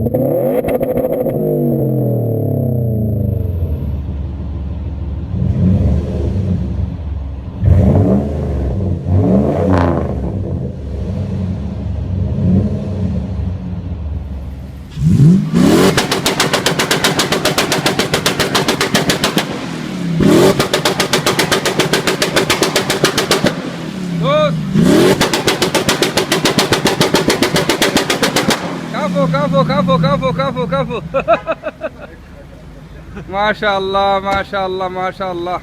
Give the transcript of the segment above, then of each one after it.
Careful. MashaAllah.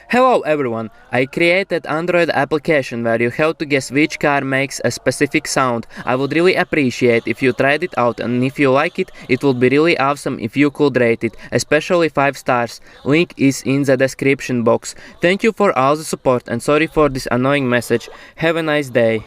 Hello everyone, I created Android application where you have to guess which car makes a specific sound. I would really appreciate if you tried it out, and if you like it, it would be really awesome if you could rate it, especially 5 stars. Link is in the description box. Thank you for all the support and sorry for this annoying message. Have a nice day.